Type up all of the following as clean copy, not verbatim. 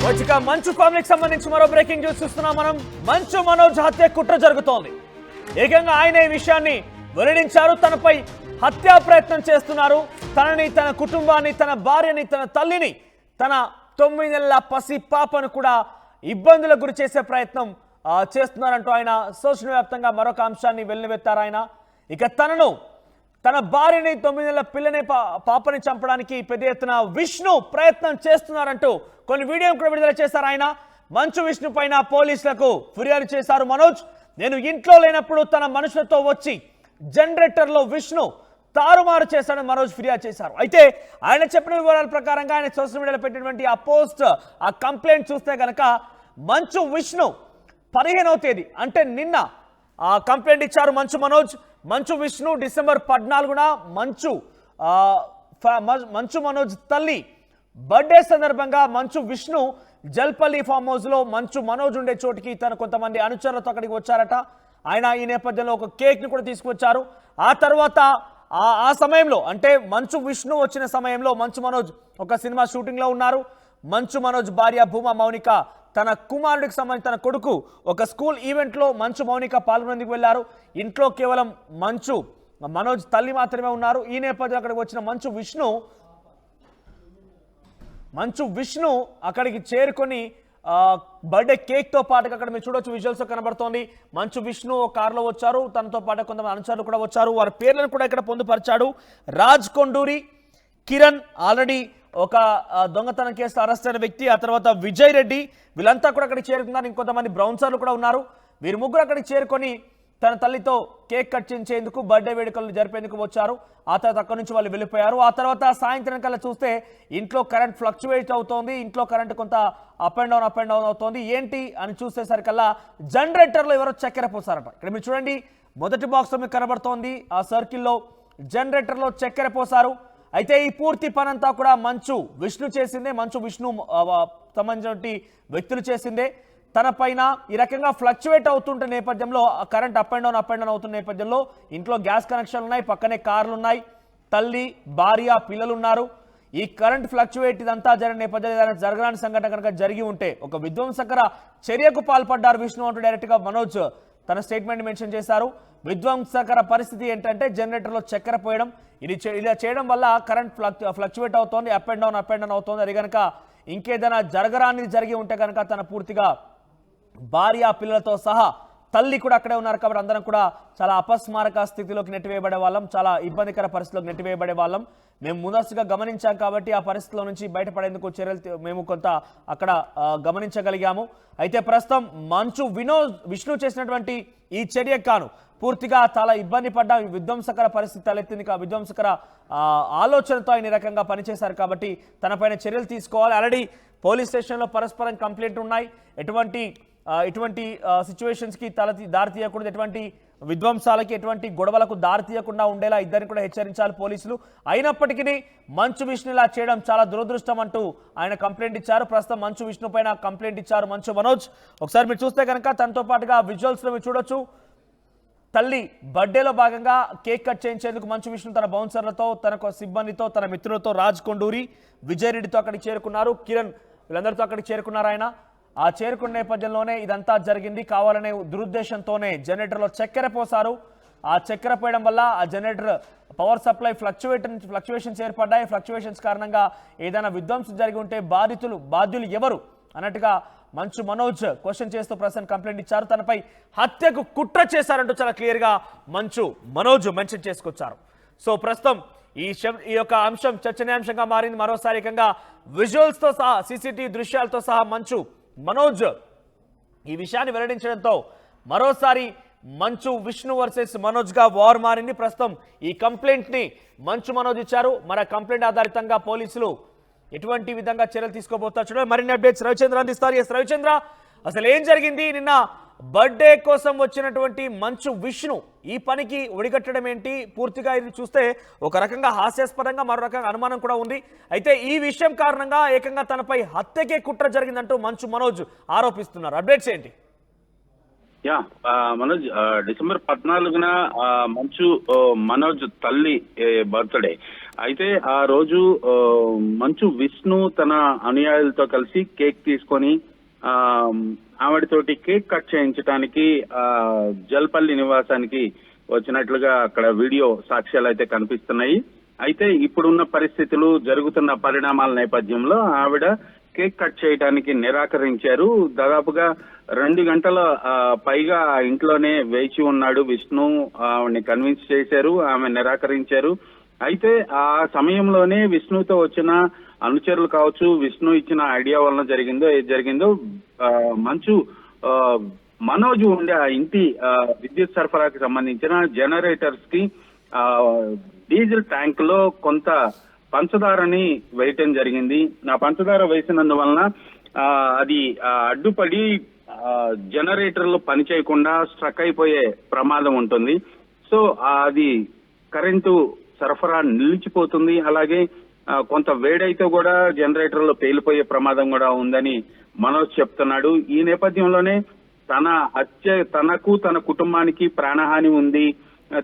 వచ్చిక మంచు ఫ్యామిలీకి సంబంధించి మరో బ్రేకింగ్ న్యూస్ చూస్తున్నాం మనం. మంచు మనోజ్ హత్య కుట్ర జరుగుతోంది. ఏకంగా ఆయన ఈ విషయాన్ని వెల్లడించారు. తనపై హత్యా ప్రయత్నం చేస్తున్నారు. తనని, తన కుటుంబాన్ని, తన భార్యని, తన తల్లిని, తన 9 నెలల పసి పాపను కూడా ఇబ్బందులకు గురి చేసే ప్రయత్నం చేస్తున్నారంటూ ఆయన సోషల్ వ్యాప్తంగా మరొక అంశాన్ని వెల్లువెత్తారు. ఆయన ఇక తన భార్యని, 9 నెలల పిల్లని, పాపని చంపడానికి పెద్ద ఎత్తున విష్ణు ప్రయత్నం చేస్తున్నారంటూ కొన్ని వీడియోలు కూడా విడుదల చేశారు. ఆయన మంచు విష్ణు పైన పోలీసులకు ఫిర్యాదు చేశారు మనోజ్. నేను ఇంట్లో లేనప్పుడు తన మనుషులతో వచ్చి జనరేటర్లో విష్ణు తారుమారు చేశాడని మనోజ్ ఫిర్యాదు చేశారు. అయితే ఆయన చెప్పిన వివరాల ప్రకారంగా ఆయన సోషల్ మీడియాలో పెట్టినటువంటి ఆ పోస్ట్, ఆ కంప్లైంట్ చూస్తే కనుక మంచు విష్ణు 15వ తేదీ అంటే నిన్న ఆ కంప్లైంట్ ఇచ్చారు మంచు మనోజ్. మంచు విష్ణు డిసెంబర్ 14న మంచు మనోజ్ తల్లి బర్త్డే సందర్భంగా మంచు విష్ణు జల్పల్లి ఫామ్ హౌస్ లో మంచు మనోజ్ ఉండే చోటికి తన కొంతమంది అనుచరులతో అక్కడికి వచ్చారట. ఆయన ఈ నేపథ్యంలో ఒక కేక్ ని కూడా తీసుకొచ్చారు. ఆ తర్వాత ఆ సమయంలో అంటే మంచు విష్ణు వచ్చిన సమయంలో మంచు మనోజ్ ఒక సినిమా షూటింగ్ లో ఉన్నారు. మంచు మనోజ్ భార్య భూమా మౌనిక తన కుమారుడికి సంబంధించి తన కొడుకు ఒక స్కూల్ ఈవెంట్ లో మంచు మౌనిక పాల్గొనేందుకు వెళ్లారు. ఇంట్లో కేవలం మనోజ్ తల్లి మాత్రమే ఉన్నారు. ఈ నేపథ్యంలో అక్కడికి వచ్చిన మంచు విష్ణు అక్కడికి చేరుకొని బర్త్డే కేక్ తో పాటు అక్కడ మీరు చూడొచ్చు, విజువల్స్ కనబడుతోంది. మంచు విష్ణు కారులో వచ్చారు. తనతో పాటు కొంతమంది అనుచరులు కూడా వచ్చారు. వారి పేర్లను కూడా ఇక్కడ పొందుపరిచాడు. రాజ్ కొండూరి, కిరణ్ ఆల్రెడీ ఒక దొంగతనం కేసులో అరెస్ట్ అయిన వ్యక్తి, ఆ తర్వాత విజయ్ రెడ్డి, వీళ్ళంతా కూడా అక్కడికి చేరుకున్నారు. ఇంకొంతమంది బ్రౌన్సర్లు కూడా ఉన్నారు. వీరు ముగ్గురు అక్కడికి చేరుకొని తన తల్లితో కేక్ కట్ చేయించేందుకు, బర్త్డే వేడుకలు జరిపేందుకు వచ్చారు. ఆ తర్వాత అక్కడి నుంచి వాళ్ళు వెళ్ళిపోయారు. ఆ తర్వాత సాయంత్రం కల్లా చూస్తే ఇంట్లో కరెంట్ ఫ్లక్చువేట్ అవుతోంది. ఇంట్లో కరెంట్ కొంత అప్ అండ్ డౌన్ అవుతోంది. ఏంటి అని చూసేసరికల్లా జనరేటర్లో ఎవరో చక్కెర పోసారట. ఇక్కడ మీరు చూడండి, మొదటి బాక్స్ మీకు కనబడుతోంది. ఆ సర్కిల్లో జనరేటర్లో చక్కెర పోసారు. అయితే ఈ పూర్తి పనంతా కూడా మంచు విష్ణు చేసిందే. మంచు విష్ణు సంబంధించిన వ్యక్తులు చేసిందే. తన పైన ఈ రకంగా ఫ్లక్చువేట్ అవుతుంటే నేపథ్యంలో కరెంట్ అప్ అండ్ డౌన్ అవుతున్న నేపథ్యంలో ఇంట్లో గ్యాస్ కనెక్షన్లు ఉన్నాయి, పక్కనే కార్లు ఉన్నాయి, తల్లి, భార్య, పిల్లలు ఉన్నారు. ఈ కరెంట్ ఫ్లక్చువేట్ ఇదంతా జరిగిన నేపథ్యంలో ఏదైనా జరగరాని సంఘటన కనుక జరిగి ఉంటే ఒక విధ్వంసకర చర్యకు పాల్పడ్డారు విష్ణు అంటూ డైరెక్ట్ గా మనోజ్ తన స్టేట్మెంట్ మెన్షన్ చేశారు. విధ్వంసకర పరిస్థితి ఏంటంటే జనరేటర్లో చక్కెర పోయడం. ఇలా చేయడం వల్ల కరెంట్ ఫ్లక్చువేట్ అవుతోంది, అప్ అండ్ డౌన్ అవుతోంది. అది కనుక ఇంకేదైనా జరగరానిది జరిగి ఉంటే కనుక తన పూర్తిగా భార్య, పిల్లలతో సహా తల్లి కూడా అక్కడే ఉన్నారు. కాబట్టి అందరం కూడా చాలా అపస్మారక స్థితిలోకి నెట్టివేయబడే వాళ్ళం, చాలా ఇబ్బందికర పరిస్థితిలోకి నెట్టివేయబడే వాళ్ళం. మేము ముందస్తుగా గమనించాం కాబట్టి ఆ పరిస్థితిలో నుంచి బయటపడేందుకు చర్యలు మేము కొంత అక్కడ గమనించగలిగాము. అయితే ప్రస్తుతం మంచు విష్ణు చేసినటువంటి ఈ చర్య కాను పూర్తిగా చాలా ఇబ్బంది పడ్డ విధ్వంసకర పరిస్థితి తలెత్తింది. విధ్వంసకర ఆలోచనతో ఆయన ఈ రకంగా పనిచేశారు కాబట్టి తనపైన చర్యలు తీసుకోవాలి. ఆల్రెడీ పోలీస్ స్టేషన్లో పరస్పరం కంప్లైంట్ ఉన్నాయి. ఎటువంటి సిచ్యువేషన్స్కి దారి తీయకూడదు, ఎటువంటి విధ్వంసాలకి, ఎటువంటి గొడవలకు దారి తీయకుండా ఉండేలా ఇద్దరిని కూడా హెచ్చరించాలి పోలీసులు. అయినప్పటికీ మంచు విష్ణు ఇలా చేయడం చాలా దురదృష్టం అంటూ ఆయన కంప్లైంట్ ఇచ్చారు. ప్రస్తుతం మంచు విష్ణు పైన కంప్లైంట్ ఇచ్చారు మంచు మనోజ్. ఒకసారి మీరు చూస్తే కనుక తనతో పాటుగా విజువల్స్లో మీరు చూడొచ్చు, తల్లి బర్త్డేలో భాగంగా కేక్ కట్ చేయించేందుకు మంచు విష్ణు తన బౌన్సర్లతో, తన సిబ్బందితో, తన మిత్రులతో, రాజ్ కొండూరి, విజయ్ రెడ్డితో అక్కడికి చేరుకున్నారు. కిరణ్ వీళ్ళందరితో అక్కడికి చేరుకున్నారు. ఆయన ఆ చేరుకున్న నేపథ్యంలోనే ఇదంతా జరిగింది. కావాలనే దురుద్దేశంతోనే జనరేటర్లో చక్కెర పోసారు. ఆ చక్కెర పోయడం వల్ల ఆ జనరేటర్ పవర్ సప్లై ఫ్లక్చువేషన్స్ ఏర్పడ్డాయి. ఫ్లక్చువేషన్స్ కారణంగా ఏదైనా విధ్వంసం జరిగి ఉంటే బాధ్యులు ఎవరు అన్నట్టుగా మంచు మనోజ్ క్వశ్చన్ చేస్తూ ప్రస్తుతం కంప్లైంట్ ఇచ్చారు. తనపై హత్యకు కుట్ర చేశారంటూ చాలా క్లియర్ గా మంచు మనోజ్ మెన్షన్ చేసుకొచ్చారు. సో ప్రస్తుతం ఈ యొక్క అంశం చర్చనీయాంశంగా మారింది. మరోసారి ఏకంగా విజువల్స్ తో సహా, సీసీటీవీ దృశ్యాలతో సహా మంచు మనోజ్ ఈ విషయాన్ని వెల్లడించడంతో మరోసారి మంచు విష్ణు వర్సెస్ మనోజ్ గా వార్ మారింది. ప్రస్తుతం ఈ కంప్లైంట్ ని మంచు మనోజ్ ఇచ్చారు. మరి కంప్లైంట్ ఆధారితంగా పోలీసులు ఎటువంటి విధంగా చర్యలు తీసుకోబోతారు చూడండి. మరిన్ని అప్డేట్స్ రవిచంద్ర అందిస్తారు. ఎస్ రవిచంద్ర, అసలు ఏం జరిగింది? నిన్న బర్త్డే కోసం వచ్చినటువంటి మంచు విష్ణు ఈ పనికి ఒడిగట్టడం ఏంటి? పూర్తిగా ఇది చూస్తే ఒక రకంగా హాస్యాస్పదంగా, మరో రకంగా అనుమానం కూడా ఉంది. అయితే ఈ విషయం కారణంగా ఏకంగా తనపై హత్యకే కుట్ర జరిగిందంటూ మంచు మనోజ్ ఆరోపిస్తున్నారు. అప్డేట్స్ ఏంటి? యా మనోజ్, డిసెంబర్ 14న మంచు మనోజ్ తల్లి బర్త్డే. అయితే ఆ రోజు మంచు విష్ణు తన అనుయాయులతో కలిసి కేక్ తీసుకొని ఆ ఆవిడతోటి కేక్ కట్ చేయించడానికి జల్పల్లి నివాసానికి వచ్చినట్లుగా అక్కడ వీడియో సాక్ష్యాలు అయితే కనిపిస్తున్నాయి. అయితే ఇప్పుడున్న పరిస్థితులు, జరుగుతున్న పరిణామాల నేపథ్యంలో ఆవిడ కేక్ కట్ చేయడానికి నిరాకరించారు. దాదాపుగా 2 గంటల పైగా ఇంట్లోనే వేచి ఉన్నాడు విష్ణు. ఆవిడని కన్విన్స్ చేశారు, ఆమె నిరాకరించారు. అయితే ఆ సమయంలోనే విష్ణుతో వచ్చిన అనుచరులు కావచ్చు, విష్ణు ఇచ్చిన ఐడియా వలన ఏది జరిగిందో మంచు మనోజ్ ఉండే ఆ ఇంటి విద్యుత్ సరఫరాకి సంబంధించిన జనరేటర్స్ కి డీజిల్ ట్యాంక్ లో కొంత పంచదారని వేయటం జరిగింది. ఆ పంచదార వేసినందువలన అది అడ్డుపడి జనరేటర్లు పనిచేయకుండా స్ట్రక్ అయిపోయే ప్రమాదం ఉంటుంది. సో అది కరెంటు సరఫరా నిలిచిపోతుంది. అలాగే కొంత వేడైతే కూడా జనరేటర్లో పేలిపోయే ప్రమాదం కూడా ఉందని మనోజ్ చెప్తున్నాడు. ఈ నేపథ్యంలోనే తనకు తన కుటుంబానికి ప్రాణహాని ఉంది,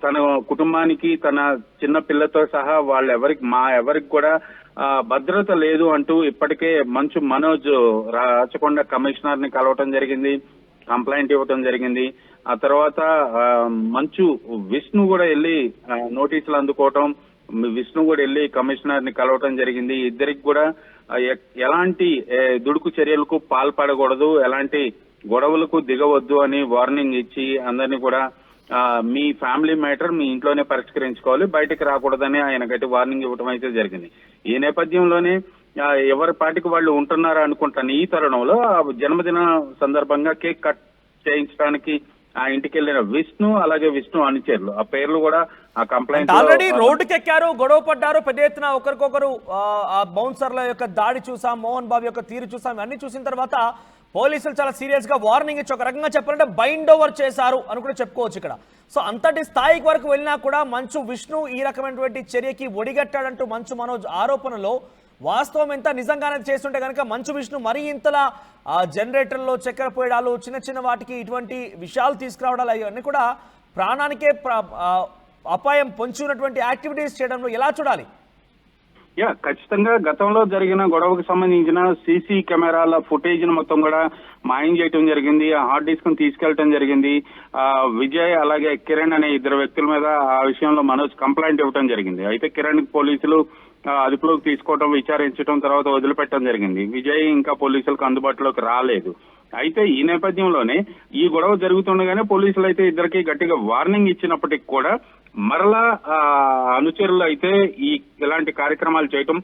తన కుటుంబానికి తన చిన్న పిల్లతో సహా ఎవరికి కూడా భద్రత లేదు అంటూ ఇప్పటికే మంచు మనోజ్ రాచకొండ కమిషనర్ ని కలవటం జరిగింది, కంప్లైంట్ ఇవ్వటం జరిగింది. ఆ తర్వాత మంచు విష్ణు కూడా వెళ్ళి నోటీసులు అందుకోవటం, విష్ణు కూడా వెళ్ళి కమిషనర్ ని కలవటం జరిగింది. ఇద్దరికి కూడా ఎలాంటి దుడుకు చర్యలకు పాల్పడకూడదు, ఎలాంటి గొడవలకు దిగవద్దు అని వార్నింగ్ ఇచ్చి అందరినీ కూడా మీ ఫ్యామిలీ మ్యాటర్ మీ ఇంట్లోనే పరిష్కరించుకోవాలి, బయటకు రాకూడదని ఆయన గట్టి వార్నింగ్ ఇవ్వటం అయితే జరిగింది. ఈ నేపథ్యంలోనే ఎవరి పాటికి వాళ్ళు ఉంటున్నారా అనుకుంటాను. ఈ తరుణంలో జన్మదిన సందర్భంగా కేక్ కట్ చేయించడానికి ఆ ఇంటికి వెళ్ళిన విష్ణు, అలాగే విష్ణు అనుచరులు, ఆ పేర్లు కూడా ఆ కంప్లైంట్ ఆల్రెడీ రోడ్డుకి ఎక్కారు, గొడవ పడ్డారు, పెద్ద ఎత్తున ఒకరికొకరు ఆ బౌన్సర్ల యొక్క దాడి చూసాం, మోహన్ బాబు యొక్క తీరు చూసాం. ఇవన్నీ చూసిన తర్వాత పోలీసులు చాలా సీరియస్ గా వార్నింగ్ ఇచ్చి ఒక రకంగా చెప్పాలంటే బైండ్ ఓవర్ చేశారు అని కూడా చెప్పుకోవచ్చు ఇక్కడ. సో అంతటి స్థాయికి వరకు వెళ్ళినా కూడా మంచు విష్ణు ఈ రకమైనటువంటి చర్యకి ఒడిగట్టాడంటూ మంచు మనోజ్ ఆరోపణలో వాస్తవం ఎంత, నిజంగానే చేస్తుంటే కనుక మంచు విష్ణు మరీ ఇంతలా జనరేటర్లో చక్కెర పోయడాలు, చిన్న చిన్న వాటికి ఇటువంటి విషయాలు తీసుకురావడాలు అవన్నీ కూడా ప్రాణానికే అపాయం పొంచి ఉన్నటువంటి యాక్టివిటీస్ చేయడంలో ఎలా చూడాలి? ఖచ్చితంగా గతంలో జరిగిన గొడవకు సంబంధించిన సీసీ కెమెరాల ఫుటేజ్ ను మొత్తం కూడా మాయం చేయటం జరిగింది. ఆ హార్డ్ డిస్క్ ను తీసుకెళ్లటం జరిగింది. విజయ్ అలాగే కిరణ్ అనే ఇద్దరు వ్యక్తుల మీద ఆ విషయంలో మనోజ్ కంప్లైంట్ ఇవ్వటం జరిగింది. అయితే కిరణ్ పోలీసులు అదుపులోకి తీసుకోవడం, విచారించడం, తర్వాత వదిలిపెట్టడం జరిగింది. విజయ్ ఇంకా పోలీసులకు అందుబాటులోకి రాలేదు. అయితే ఈ నేపథ్యంలోనే ఈ గొడవ జరుగుతుండగానే పోలీసులు అయితే ఇద్దరికి గట్టిగా వార్నింగ్ ఇచ్చినప్పటికీ కూడా మరలా అనుచరులు అయితే ఇలాంటి కార్యక్రమాలు చేయటం,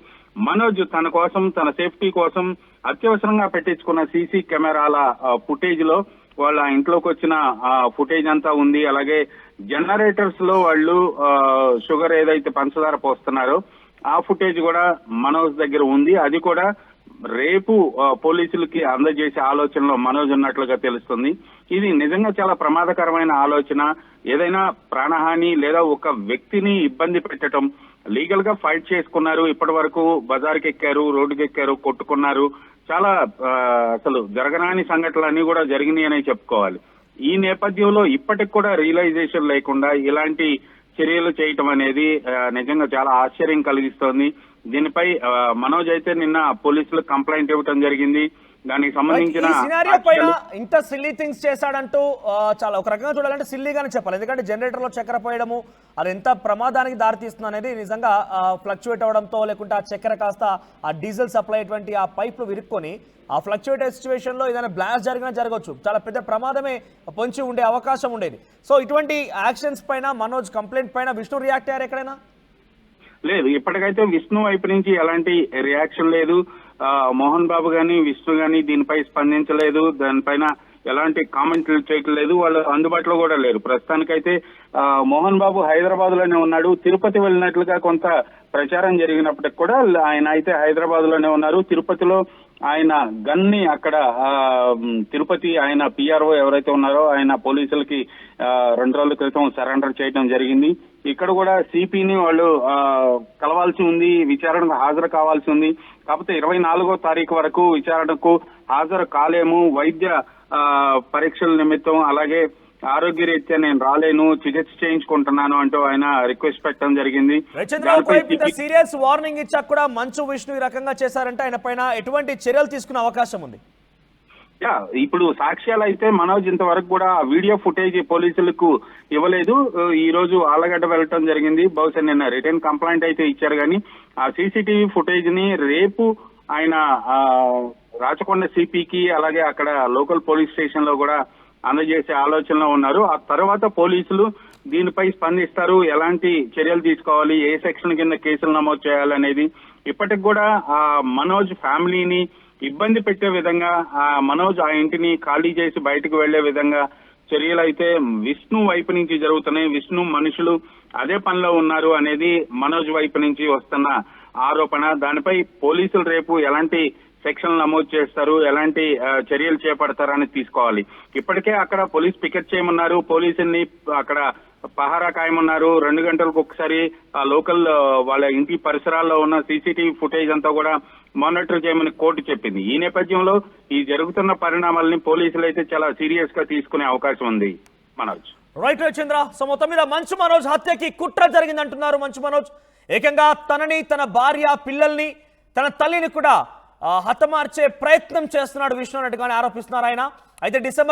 మనోజ్ తన కోసం, తన సేఫ్టీ కోసం అత్యవసరంగా పెట్టించుకున్న సీసీ కెమెరాల ఫుటేజ్ లో వాళ్ళ ఇంట్లోకి వచ్చిన ఫుటేజ్ అంతా ఉంది. అలాగే జనరేటర్స్ లో వాళ్ళు షుగర్ ఏదైతే పంచదార పోస్తున్నారో ఆ ఫుటేజ్ కూడా మనోజ్ దగ్గర ఉంది. అది కూడా రేపు పోలీసులకి అందజేసే ఆలోచనలో మనోజ్ ఉన్నట్లుగా తెలుస్తుంది. ఇది నిజంగా చాలా ప్రమాదకరమైన ఆలోచన. ఏదైనా ప్రాణహాని లేదా ఒక వ్యక్తిని ఇబ్బంది పెట్టడం, లీగల్ గా ఫైట్ చేసుకున్నారు, ఇప్పటి వరకు బజార్కి ఎక్కారు, రోడ్డుకి ఎక్కారు, కొట్టుకున్నారు, చాలా అసలు జరగరాని సంఘటనలు కూడా జరిగినాయి అని చెప్పుకోవాలి. ఈ నేపథ్యంలో ఇప్పటికి కూడా రియలైజేషన్ లేకుండా ఇలాంటి చర్యలు చేయటం అనేది నిజంగా చాలా ఆశ్చర్యం కలిగిస్తోంది. దీనిపై మనోజ్ అయితే నిన్న పోలీసులకు కంప్లైంట్ ఇవ్వడం జరిగింది. దానికి సంబంధించిన సినారియో పైన ఇంత సిల్లీ థింగ్స్ చేశాడంటూ చాలా ఒక రకంగా చూడాలంటే సిల్లీగానే చెప్పాలి. ఎందుకంటే జనరేటర్ లో చక్కెర పోయడము అది ఎంత ప్రమాదానికి దారితీస్తుంది అనేది నిజంగా ఫ్లక్చువేట్ అవడంతో, లేకుంటే ఆ చక్కెర కాస్త ఆ డీజిల్ సప్లై అటువంటి ఆ పైప్లు విరుక్కొని ఆ ఫ్లక్చువేట్ సిచ్యువేషన్ లో ఏదైనా బ్లాస్ట్ జరిగినా జరగవచ్చు, చాలా పెద్ద ప్రమాదమే పొంచి ఉండే అవకాశం ఉండేది. సో ఇటువంటి యాక్షన్స్ పైన మనోజ్ కంప్లైంట్ పైన విష్ణు రియాక్ట్ అయ్యారు ఎక్కడైనా? లేదు, ఇప్పటికైతే విష్ణు వైపు నుంచి ఎలాంటి రియాక్షన్ లేదు. మోహన్ బాబు గాని విష్ణు గాని దీనిపై స్పందించలేదు, దానిపైన ఎలాంటి కామెంట్లు చేయట్లేదు, వాళ్ళు అందుబాటులో కూడా లేరు. ప్రస్తుతానికైతే మోహన్ బాబు హైదరాబాద్ లోనే ఉన్నాడు. తిరుపతి వెళ్ళినట్లుగా కొంత ప్రచారం జరిగినప్పటికి కూడా ఆయన అయితే హైదరాబాద్ లోనే ఉన్నారు. తిరుపతిలో ఆయన గన్ని అక్కడ తిరుపతి ఆయన పిఆర్ఓ ఎవరైతే ఉన్నారో ఆయన పోలీసులకి 2 రోజుల క్రితం సరెండర్ చేయడం జరిగింది. ఇక్కడ కూడా సిపిని వాళ్ళు కలవాల్సి ఉంది, విచారణకు హాజరు కావాల్సి ఉంది. కాకపోతే 24వ తారీఖు వరకు విచారణకు హాజరు కాలేము, వైద్య పరీక్షల నిమిత్తం అలాగే ఆరోగ్యరీత్యా నేను రాలేను, చికిత్స చేయించుకుంటున్నాను అంటూ ఆయన రిక్వెస్ట్ పెట్టడం జరిగింది. రవిచంద్ర సీరియస్ వార్నింగ్ ఇచ్చాక కూడా మంచు విష్ణు ఈ రకంగా చేశారంటే ఆయన పైన ఎటువంటి చర్యలు తీసుకునే అవకాశం ఉంది? ఇప్పుడు సాక్ష్యాలు అయితే మనోజ్ ఇంతవరకు కూడా వీడియో ఫుటేజ్ పోలీసులకు ఇవ్వలేదు. ఈ రోజు ఆలగడ్డ వెళ్ళటం జరిగింది. బహుశా నిన్న రిటర్న్ కంప్లైంట్ అయితే ఇచ్చారు, కానీ ఆ సీసీటీవీ ఫుటేజ్ ని రేపు ఆయన రాచకొండ సిపికి అలాగే అక్కడ లోకల్ పోలీస్ స్టేషన్ లో కూడా అందజేసే ఆలోచనలో ఉన్నారు. ఆ తర్వాత పోలీసులు దీనిపై స్పందిస్తారు, ఎలాంటి చర్యలు తీసుకోవాలి, ఏ సెక్షన్ కింద కేసులు నమోదు చేయాలనేది. ఇప్పటికి కూడా ఆ మనోజ్ ఫ్యామిలీని ఇబ్బంది పెట్టే విధంగా ఆ మనోజ్ ఆ ఇంటిని ఖాళీ చేసి బయటకు వెళ్లే విధంగా చర్యలు అయితే విష్ణు వైపు నుంచి జరుగుతున్నాయి. విష్ణు మనుషులు అదే పనిలో ఉన్నారు అనేది మనోజ్ వైపు నుంచి వస్తున్న ఆరోపణ. దానిపై పోలీసులు రేపు ఎలాంటి సెక్షన్లు నమోదు చేస్తారు, ఎలాంటి చర్యలు చేపడతారని తీసుకోవాలి. ఇప్పటికే అక్కడ పోలీస్ పికెట్ చేయమన్నారు, పోలీసుల్ని అక్కడ పహారా కాయమన్నారు. 2 గంటలకు ఒకసారి ఆ లోకల్ వాళ్ళ ఇంటి పరిసరాల్లో ఉన్న సీసీటీవీ ఫుటేజ్ అంతా కూడా మానిటర్ చేయమని కోర్టు చెప్పింది. ఈ నేపథ్యంలో ఈ జరుగుతున్న పరిణామాలని పోలీసులు అయితే చాలా సీరియస్ గా తీసుకునే అవకాశం ఉంది. మనోజ్ రైట్ రవిచంద్ర, సో మొత్తం మీద మంచు మనోజ్ హత్యకి కుట్ర జరిగిందంటున్నారు. మంచు మనోజ్ ఏకంగా తనని, తన భార్య, పిల్లల్ని, తన తల్లిని కూడా హతమార్చే ప్రయత్నం చేస్తున్నాడు విష్ణు అన్నట్టుగానే ఆరోపిస్తున్నారు ఆయన. అయితే డిసెంబర్